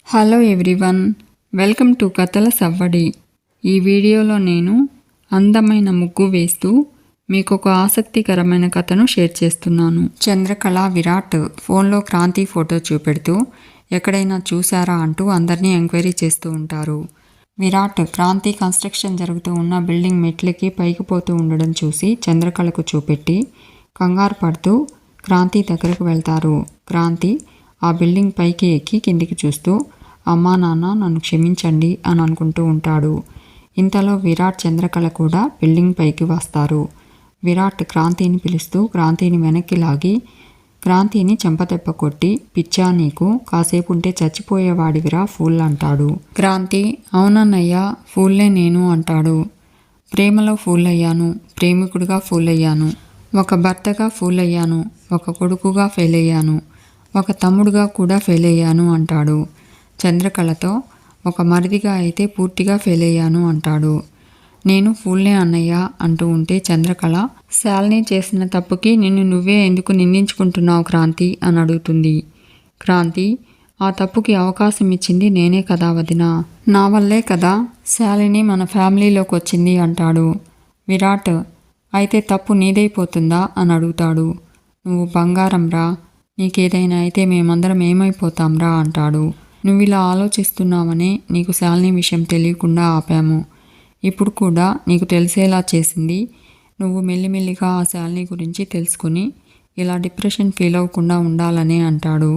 Hello everyone, welcome to కథల సవ్వడి. ఈ వీడియోలో నేను అందమైన ముగ్గు వేస్తూ మీకు ఒక ఆసక్తికరమైన కథను షేర్ చేస్తున్నాను. చంద్రకళ విరాట్ ఫోన్లో క్రాంతి ఫోటో చూపెడుతూ ఎక్కడైనా చూసారా అంటూ అందరినీ ఎంక్వైరీ చేస్తూ ఉంటారు. విరాట్ క్రాంతి కన్స్ట్రక్షన్ జరుగుతూ ఉన్న బిల్డింగ్ మెట్లకి పైకి పోతూ ఉండడం చూసి చంద్రకళకు చూపెట్టి కంగారు పడుతూ క్రాంతి దగ్గరకు వెళ్తారు. క్రాంతి ఆ బిల్డింగ్ పైకి ఎక్కి కిందికి చూస్తూ అమ్మా నాన్న నన్ను క్షమించండి అని అనుకుంటూ ఉంటాడు. ఇంతలో విరాట్ చంద్రకళ కూడా బిల్డింగ్ పైకి వస్తారు. విరాట్ క్రాంతిని పిలుస్తూ క్రాంతిని వెనక్కి లాగి క్రాంతిని చెంపదెబ్బ కొట్టి పిచ్చా నీకు కాసేపు ఉంటే చచ్చిపోయేవాడివిరా ఫూల్ అంటాడు. క్రాంతి అవునన్నయ్య ఫూల్లే నేను అంటాడు. ప్రేమలో ఫూల్ అయ్యాను, ప్రేమికుడిగా ఫూల్ అయ్యాను, ఒక భర్తగా ఫూల్ అయ్యాను, ఒక కొడుకుగా ఫెయిల్ అయ్యాను, ఒక తమ్ముడుగా కూడా ఫెయిల్ అయ్యాను అంటాడు. చంద్రకళతో ఒక మరిదిగా అయితే పూర్తిగా ఫెయిల్ అయ్యాను అంటాడు. నేను ఫూల్నే అన్నయ్య అంటూ ఉంటే చంద్రకళ శాలిని చేసిన తప్పుకి నిన్ను నువ్వే ఎందుకు నిందించుకుంటున్నావు క్రాంతి అని అడుగుతుంది. క్రాంతి ఆ తప్పుకి అవకాశం ఇచ్చింది నేనే కదా వదినా, నా వల్లే కదా శాలిని మన ఫ్యామిలీలోకి వచ్చింది అంటాడు. విరాట్ అయితే తప్పు నీదైపోతుందా అని అడుగుతాడు. నువ్వు బంగారం రా, నీకేదైనా అయితే మేమందరం ఏమైపోతాంరా అంటాడు. నువ్వు ఇలా ఆలోచిస్తున్నావనే నీకు శాలిని విషయం తెలియకుండా ఆపాము. ఇప్పుడు కూడా నీకు తెలిసేలా చేసింది నువ్వు మెల్లిమెల్లిగా ఆ శాలిని గురించి తెలుసుకుని ఇలా డిప్రెషన్ ఫీల్ అవ్వకుండా ఉండాలనే అంటాడు.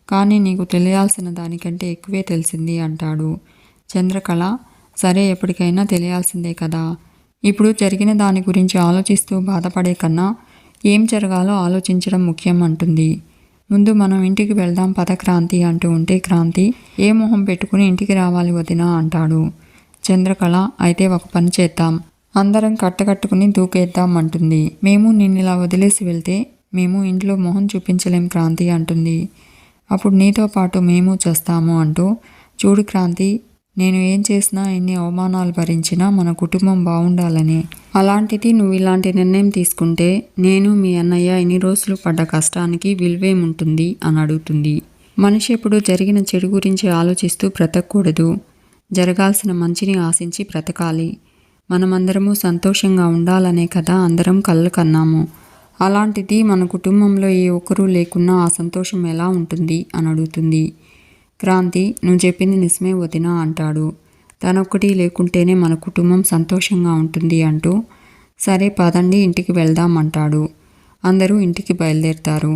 కానీ నీకు తెలియాల్సిన దానికంటే ఎక్కువే తెలిసింది అంటాడు. చంద్రకళ సరే ఎప్పటికైనా తెలియాల్సిందే కదా, ఇప్పుడు జరిగిన దాని గురించి ఆలోచిస్తూ బాధపడే కన్నా ఏం జరగాలో ఆలోచించడం ముఖ్యం అంటుంది. ముందు మనం ఇంటికి వెళ్దాం పద క్రాంతి అంటూ ఉంటే క్రాంతి ఏ మొహం పెట్టుకుని ఇంటికి రావాలి వదినా అంటాడు. చంద్రకళ అయితే ఒక పని చేద్దాం, అందరం కట్టకట్టుకుని దూకేద్దాం అంటుంది. మేము నిన్నిలా వదిలేసి వెళ్తే మేము ఇంట్లో మొహం చూపించలేం క్రాంతి అంటుంది. అప్పుడు నీతో పాటు మేము చేస్తాము అంటూ చూడు క్రాంతి, నేను ఏం చేసినా ఎన్ని అవమానాలు భరించినా మన కుటుంబం బాగుండాలని, అలాంటిది నువ్వు ఇలాంటి నిర్ణయం తీసుకుంటే నేను మీ అన్నయ్య ఎన్ని రోజులు పడ్డ కష్టానికి విలువేముంటుంది అని అడుగుతుంది. మనిషి ఎప్పుడు జరిగిన చెడు గురించి ఆలోచిస్తూ బ్రతకూడదు, జరగాల్సిన మంచిని ఆశించి బ్రతకాలి. మనమందరము సంతోషంగా ఉండాలనే కదా అందరం కళ్ళు కన్నాము. అలాంటిది మన కుటుంబంలో ఏ ఒక్కరూ లేకున్నా ఆ సంతోషం ఎలా ఉంటుంది అని అడుగుతుంది. క్రాంతి నువ్వు చెప్పింది నిజమే వదినా అంటాడు. తనొక్కటి లేకుంటేనే మన కుటుంబం సంతోషంగా ఉంటుంది అంటూ సరే పదండి ఇంటికి వెళ్దాం అంటాడు. అందరూ ఇంటికి బయలుదేరుతారు.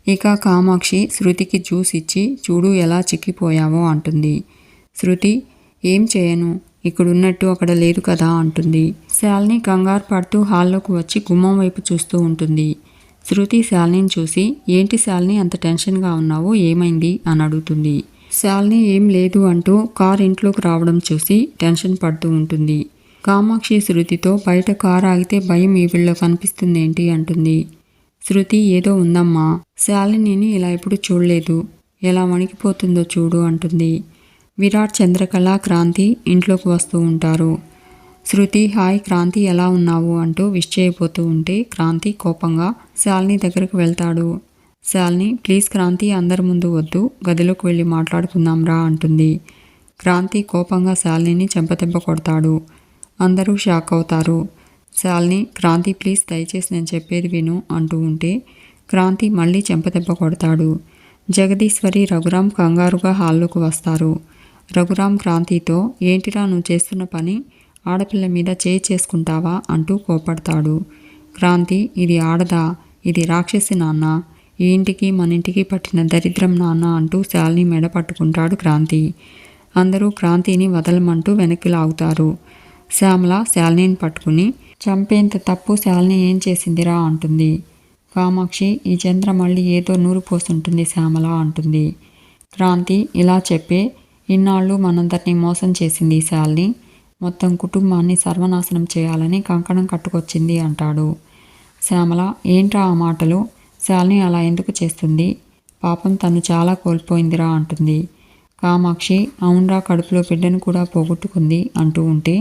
ఇక కామాక్షి శృతికి జ్యూస్ ఇచ్చి చూడు ఎలా చిక్కిపోయావో అంటుంది. శృతి ఏం చేయను, ఇక్కడున్నట్టు అక్కడ లేదు కదా అంటుంది. శాలిని కంగారు పడుతూ హాల్లోకి వచ్చి గుమ్మం వైపు చూస్తూ ఉంటుంది. శృతి శాలినిని చూసి ఏంటి శాలిని అంత టెన్షన్గా ఉన్నావో ఏమైంది అని అడుగుతుంది. శాలిని ఏం లేదు అంటూ కార్ ఇంట్లోకి రావడం చూసి టెన్షన్ పడుతూ ఉంటుంది. కామాక్షి శృతితో బయట కార్ ఆగితే భయం ఈ వీళ్ళలో కనిపిస్తుందేంటి అంటుంది. శృతి ఏదో ఉందమ్మా, శాలినిని ఇలా ఎప్పుడు చూడలేదు, ఎలా వణికిపోతుందో చూడు అంటుంది. విరాట్ చంద్రకళ క్రాంతి ఇంట్లోకి వస్తూ ఉంటారు. శృతి హాయ్ క్రాంతి ఎలా ఉన్నావు అంటూ విష్ చేయబోతూ ఉంటే క్రాంతి కోపంగా శాలిని దగ్గరకు వెళ్తాడు. శాలిని ప్లీజ్ క్రాంతి అందరి ముందు వద్దు, గదిలోకి వెళ్ళి మాట్లాడుకుందాం రా అంటుంది. క్రాంతి కోపంగా శాలినిని చెంపదెబ్బ కొడతాడు. అందరూ షాక్ అవుతారు. శాలిని క్రాంతి ప్లీజ్ దయచేసి నేను చెప్పేది విను అంటూ ఉంటే క్రాంతి మళ్ళీ చెంపదెబ్బ కొడతాడు. జగదీశ్వరి రఘురాం కంగారుగా హాల్లోకి వస్తారు. రఘురాం క్రాంతితో ఏంటిరా నువ్వు చేస్తున్న పని, ఆడపిల్ల మీద చేయి చేసుకుంటావా అంటూ కోపడతాడు. క్రాంతి ఇది ఆడదా, ఇది రాక్షసి నాన్న, ఈ ఇంటికి మన ఇంటికి పట్టిన దరిద్రం నాన్న అంటూ శాలిని మెడ పట్టుకుంటాడు క్రాంతి. అందరూ క్రాంతిని వదలమంటూ వెనక్కి లాగుతారు. శ్యామల శాలినిని పట్టుకుని చంపేంత తప్పు శాలిని ఏం చేసిందిరా అంటుంది. కామాక్షి ఈ చంద్ర మళ్ళీ ఏదో నూరు పోసుంటుంది శ్యామల అంటుంది. క్రాంతి ఇలా చెప్పే ఇన్నాళ్ళు మనందరినీ మోసం చేసింది శాలిని, మొత్తం కుటుంబాన్ని సర్వనాశనం చేయాలని కంకణం కట్టుకొచ్చింది అంటాడు. శ్యామల ఏంట్రా ఆ మాటలు, శాలిని అలా ఎందుకు చేస్తుంది, పాపం తను చాలా కోల్పోయిందిరా అంటుంది. కామాక్షి అవునరా కడుపులో బిడ్డను కూడా పోగొట్టుకుంది అంటూ ఉంటే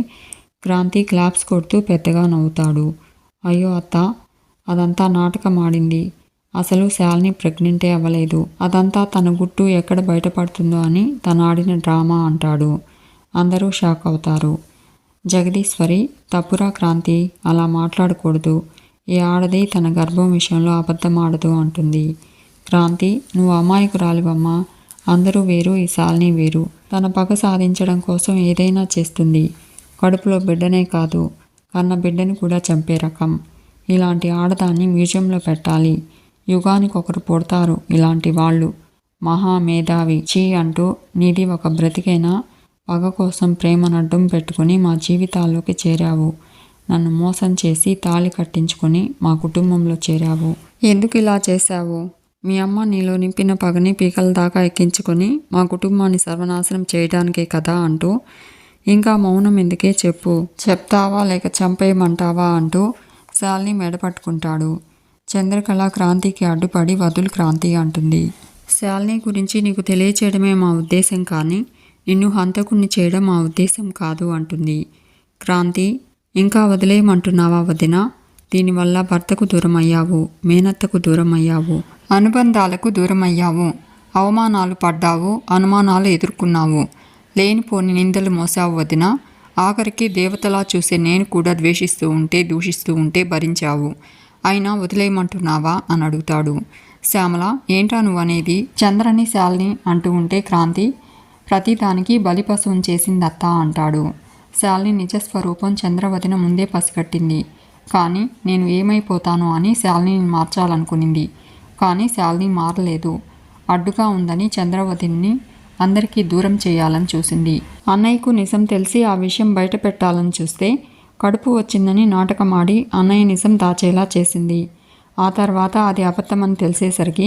క్రాంతి క్లాప్స్ కొడుతూ పెద్దగా నవ్వుతాడు. అయ్యో అత్త, అదంతా నాటకం ఆడింది, అసలు శాలిని ప్రెగ్నెంటే అవ్వలేదు. అదంతా తన గుట్టు ఎక్కడ బయటపడుతుందో అని తను ఆడిన డ్రామా అంటాడు. అందరూ షాక్ అవుతారు. జగదీశ్వరి, తప్పురా క్రాంతి, అలా మాట్లాడకూడదు. ఏ ఆడది తన గర్భం విషయంలో అబద్ధం ఆడదు అంటుంది. క్రాంతి, నువ్వు అమాయకురాలివమ్మా. అందరూ వేరు, ఈ శాలిని వేరు. తన పగ సాధించడం కోసం ఏదైనా చేస్తుంది. కడుపులో బిడ్డనే కాదు, కన్న బిడ్డని కూడా చంపే రకం. ఇలాంటి ఆడదాన్ని మ్యూజియంలో పెట్టాలి. యుగానికి ఒకరు పుడతారు ఇలాంటి వాళ్ళు. మహా మేధావి. చీ అంటూ, నీది ఒక బ్రతికైనా పగ కోసం ప్రేమను అడ్డం పెట్టుకుని మా జీవితాల్లోకి చేరావు. నన్ను మోసం చేసి తాళి కట్టించుకొని మా కుటుంబంలో చేరావు. ఎందుకు ఇలా చేశావు? మీ అమ్మ నీలో నింపిన పగని పీకల దాకా ఎక్కించుకొని మా కుటుంబాన్ని సర్వనాశనం చేయడానికే కదా అంటూ, ఇంకా మౌనం ఎందుకే చెప్పు. చెప్తావా లేక చంపేయమంటావా అంటూ శాలిని మెడపట్టుకుంటాడు. చంద్రకళ క్రాంతికి అడ్డుపడి వదులు క్రాంతి అంటుంది. శాలిని గురించి నీకు తెలియచేయడమే మా ఉద్దేశం, కానీ నిన్ను హంతకుణ్ణి చేయడం మా ఉద్దేశం కాదు అంటుంది. క్రాంతి, ఇంకా వదిలేయమంటున్నావా వదిన? దీనివల్ల భర్తకు దూరం అయ్యావు, మేనత్తకు దూరం అయ్యావు, అనుబంధాలకు దూరం అయ్యావు, అవమానాలు పడ్డావు, అనుమానాలు ఎదుర్కొన్నావు, లేనిపోని నిందలు మోసావు వదిన. ఆఖరికి దేవతలా చూసే నేను కూడా ద్వేషిస్తూ ఉంటే, దూషిస్తూ ఉంటే భరించావు. అయినా వదిలేయమంటున్నావా అని అడుగుతాడు. శ్యామల, ఏంటా నువ్వనేది? చంద్రని శాలిని అంటూ ఉంటే క్రాంతి, ప్రతిదానికి బలిపశువుని చేసిందత్త అంటాడు. శాలిని నిజస్వరూపం చంద్రవదిన ముందే పసిగట్టింది. కానీ నేను ఏమైపోతాను అని శాలిని మార్చాలనుకునింది. కానీ శాలిని మారలేదు. అడ్డుగా ఉందని చంద్రవదిని అందరికీ దూరం చేయాలని చూసింది. అన్నయ్యకు నిజం తెలిసి ఆ విషయం బయట పెట్టాలని చూస్తే కడుపు వచ్చిందని నాటకమాడి అన్నయ్య నిజం దాచేలా చేసింది. ఆ తర్వాత అది అబద్ధమని తెలిసేసరికి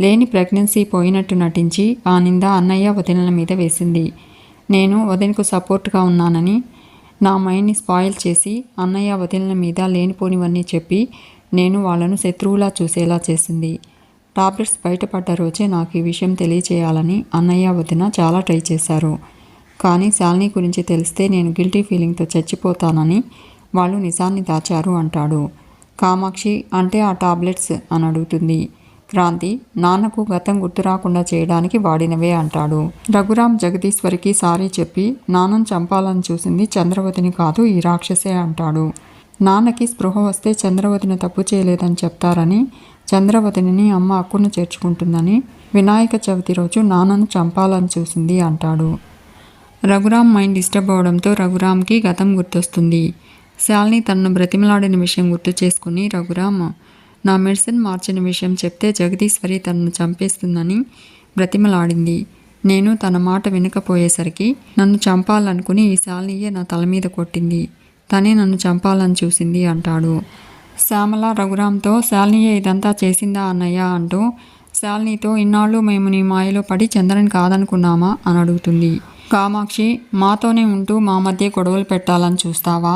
లేని ప్రెగ్నెన్సీ పోయినట్టు నటించి ఆ నింద అన్నయ్య వదినల మీద వేసింది. నేను వదినకు సపోర్ట్గా ఉన్నానని నా మైండ్ని స్పాయిల్ చేసి అన్నయ్య వదినల మీద లేనిపోనివన్నీ చెప్పి నేను వాళ్ళను శత్రువులా చూసేలా చేసింది. టాబ్లెట్స్ బయటపడ్డ రోజే నాకు ఈ విషయం తెలియచేయాలని అన్నయ్య వదిన చాలా ట్రై చేశారు. కానీ శాలిని గురించి తెలిస్తే నేను గిల్టీ ఫీలింగ్తో చచ్చిపోతానని వాళ్ళు నిజాన్ని దాచారు అంటాడు. కామాక్షి, అంటే ఆ టాబ్లెట్స్ అని అడుగుతుంది. క్రాంతి, నాన్నకు గతం గుర్తు రాకుండా చేయడానికి వాడినవే అంటాడు. రఘురామ్ జగదీశ్వరికి సారీ చెప్పి నాన్నను చంపాలని చూసింది చంద్రవతిని కాదు, ఈ రాక్షసే అంటాడు. నాన్నకి స్పృహ వస్తే చంద్రవతిని తప్పు చేయలేదని చెప్తారని చంద్రవతిని అమ్మ అక్కును చేర్చుకుంటుందని వినాయక చవితి రోజు నాన్నను చంపాలని చూసింది అంటాడు. రఘురామ్ మైండ్ డిస్టర్బ్ అవడంతో రఘురామ్కి గతం గుర్తొస్తుంది. శాలిని తనను బ్రతిమలాడిన విషయం గుర్తు చేసుకుని, రఘురామ్ నా మెడిసిన్ మార్చిన విషయం చెప్తే జగదీశ్వరి తనను చంపేస్తుందని బ్రతిమలాడింది. నేను తన మాట వినకపోయేసరికి నన్ను చంపాలనుకుని ఈ శాలినియే నా తల మీద కొట్టింది. తనే నన్ను చంపాలని చూసింది అంటాడు. శ్యామల రఘురామ్తో, శాలినియే ఇదంతా చేసిందా అన్నయ్య అంటూ, శాలినితో ఇన్నాళ్ళు మేము నీ మాయలో పడి చంద్రని కాదనుకున్నామా అని అడుగుతుంది. కామాక్షి, మాతోనే ఉంటూ మా మధ్య గొడవలు పెట్టాలని చూస్తావా?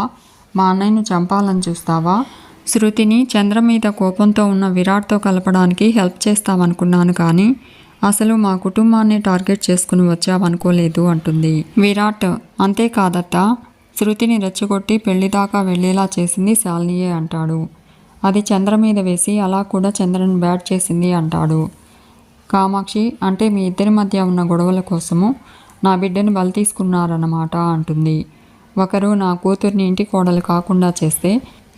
మా అన్నయ్యను చంపాలని చూస్తావా? శృతిని చంద్ర మీద కోపంతో ఉన్న విరాట్తో కలపడానికి హెల్ప్ చేస్తావనుకున్నాను, కానీ అసలు మా కుటుంబాన్ని టార్గెట్ చేసుకుని వచ్చావనుకోలేదు అంటుంది. విరాట్, అంతేకాదత్తా, శృతిని రెచ్చగొట్టి పెళ్లిదాకా వెళ్లేలా చేసింది శాలినియే అంటాడు. అది చంద్ర మీద వేసి అలా కూడా చంద్రని బ్యాడ్ చేసింది అంటాడు. కామాక్షి, అంటే మీ ఇద్దరి మధ్య ఉన్న గొడవల కోసము నా బిడ్డను బలి తీసుకున్నారన్నమాట అంటుంది. ఒకరు నా కూతుర్ని ఇంటి కోడలు కాకుండా చేస్తే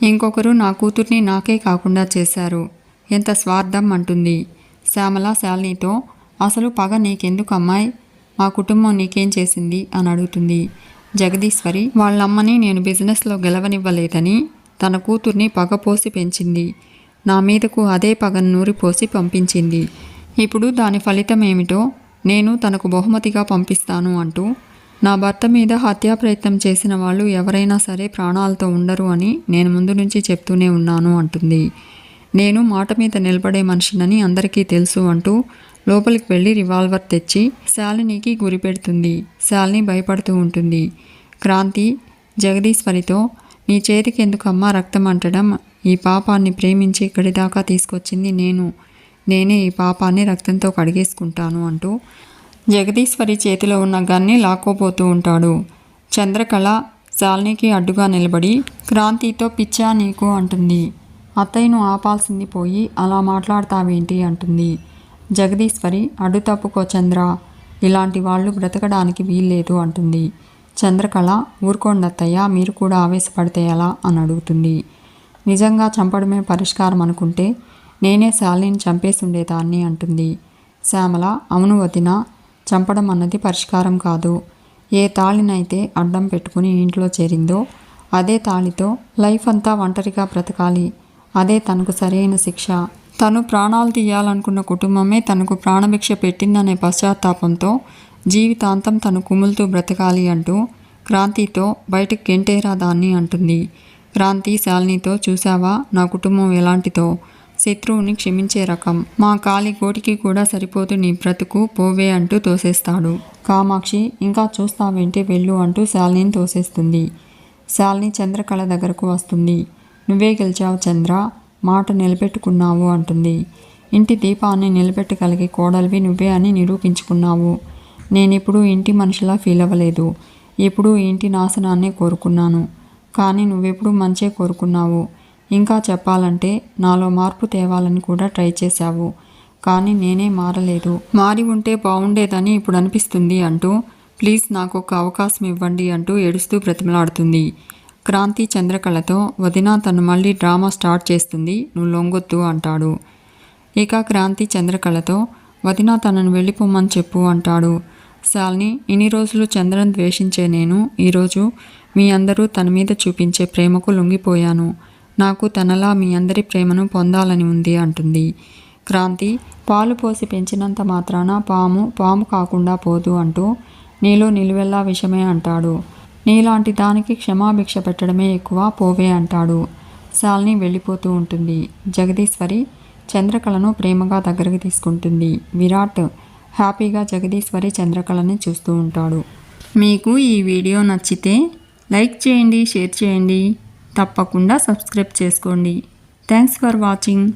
ఇంకొకరు నా కూతుర్ని నాకే కాకుండా చేశారు. ఎంత స్వార్థం అంటుంది. శ్యామల శాలినితో, అసలు పగ నీకెందుకు అమ్మాయి? మా కుటుంబం నీకేం చేసింది అని అడుగుతుంది. జగదీశ్వరి వాళ్ళమ్మని నేను బిజినెస్లో గెలవనివ్వలేదని తన కూతుర్ని పగపోసి పెంచింది. నా మీదకు అదే పగను నూరిపోసి పంపించింది. ఇప్పుడు దాని ఫలితం ఏమిటో నేను తనకు బహుమతిగా పంపిస్తాను అంటూ, నా భర్త మీద హత్యా ప్రయత్నం చేసిన వాళ్ళు ఎవరైనా సరే ప్రాణాలతో ఉండరు అని నేను ముందు నుంచి చెప్తూనే ఉన్నాను అంటుంది. నేను మాట మీద నిలబడే మనిషినని అందరికీ తెలుసు అంటూ లోపలికి వెళ్ళి రివాల్వర్ తెచ్చి శాలినికి గురి పెడుతుంది. శాలిని భయపడుతూ ఉంటుంది. క్రాంతి జగదీశ్వరితో, నీ చేతికి ఎందుకమ్మా రక్తం అంటడం? ఈ పాపాన్ని ప్రేమించి ఇక్కడి దాకా తీసుకొచ్చింది నేనే ఈ పాపాన్ని రక్తంతో కడిగేసుకుంటాను అంటూ జగదీశ్వరి చేతిలో ఉన్న గన్ని లాక్కోపోతూ ఉంటాడు. చంద్రకళ శాలినికి అడ్డుగా నిలబడి క్రాంతితో, పిచ్చా నీకు అంటుంది. అత్తయ్యను ఆపాల్సింది పోయి అలా మాట్లాడతావేంటి అంటుంది. జగదీశ్వరి అడ్డు తప్పుకో చంద్ర, ఇలాంటి వాళ్ళు బ్రతకడానికి వీల్లేదు అంటుంది. చంద్రకళ ఊరుకోండి అత్తయ్య, మీరు కూడా ఆవేశపడితే ఎలా అని అడుగుతుంది. నిజంగా చంపడమే పరిష్కారం అనుకుంటే నేనే శాలిని చంపేసి ఉండేదాన్ని అంటుంది. శ్యామల అవును వదిన, చంపడం అన్నది పరిష్కారం కాదు. ఏ తాళినైతే అడ్డం పెట్టుకుని ఇంట్లో చేరిందో అదే తాళితో లైఫ్ అంతా ఒంటరిగా బ్రతకాలి. అదే తనకు సరైన శిక్ష. తను ప్రాణాలు తీయాలనుకున్న కుటుంబమే తనకు ప్రాణభిక్ష పెట్టిందనే పశ్చాత్తాపంతో జీవితాంతం తను కుములుతూ బ్రతకాలి అంటూ క్రాంతితో బయటకు గెంటేరా దాన్ని అంటుంది. క్రాంతి శాలినితో చూసావా నా కుటుంబం ఎలాంటిదో, శత్రువుని క్షమించే రకం, మా కాలి గోటికి కూడా సరిపోదు నీ బ్రతుకు, పోవే అంటూ తోసేస్తాడు. కామాక్షి ఇంకా చూస్తావేంటి వెళ్ళు అంటూ శాలిని తోసేస్తుంది. శాలిని చంద్రకళ దగ్గరకు వస్తుంది. నువ్వే గెలిచావు చంద్ర, మాట నిలబెట్టుకున్నావు అంటుంది. ఇంటి దీపాన్ని నిలబెట్టగలిగే కోడలివి నువ్వే అని నిరూపించుకున్నావు. నేనెప్పుడూ ఇంటి మనిషిలా ఫీల్ అవ్వలేదు. ఎప్పుడూ ఇంటి నాశనాన్నే కోరుకున్నాను. కానీ నువ్వెప్పుడు మంచే కోరుకున్నావు. ఇంకా చెప్పాలంటే నాలో మార్పు తేవాలని కూడా ట్రై చేశావు. కానీ నేనే మారలేదు. మారి ఉంటే బాగుండేదని ఇప్పుడు అనిపిస్తుంది అంటూ ప్లీజ్ నాకు ఒక అవకాశం ఇవ్వండి అంటూ ఏడుస్తూ బ్రతిమలాడుతుంది. క్రాంతి చంద్రకళతో వదిన తను మళ్ళీ డ్రామా స్టార్ట్ చేస్తుంది, నువ్వు లొంగొద్దు అంటాడు. ఇక క్రాంతి చంద్రకళతో వదిన తనను వెళ్ళిపోమని చెప్పు అంటాడు. శాలిని ఇన్ని రోజులు చంద్రను ద్వేషించే నేను ఈరోజు మీ అందరూ తన మీద చూపించే ప్రేమకు లొంగిపోయాను. నాకు తనలా మీ అందరి ప్రేమను పొందాలని ఉంది అంటుంది. క్రాంతి పాలు పోసి పెంచినంత మాత్రాన పాము కాకుండా పోదు అంటూ నీలో నిలువెల్లా విషమే అంటాడు. నీలాంటి దానికి క్షమాభిక్ష పెట్టడమే ఎక్కువ, పోవే అంటాడు. శాలిని వెళ్ళిపోతూ ఉంటుంది. జగదీశ్వరి చంద్రకళను ప్రేమగా దగ్గరికి తీసుకుంటుంది. విరాట్ హ్యాపీగా జగదీశ్వరి చంద్రకళని చూస్తూ ఉంటాడు. మీకు ఈ వీడియో నచ్చితే లైక్ చేయండి, షేర్ చేయండి, తప్పకుండా సబ్స్క్రైబ్ చేసుకోండి. Thanks for watching.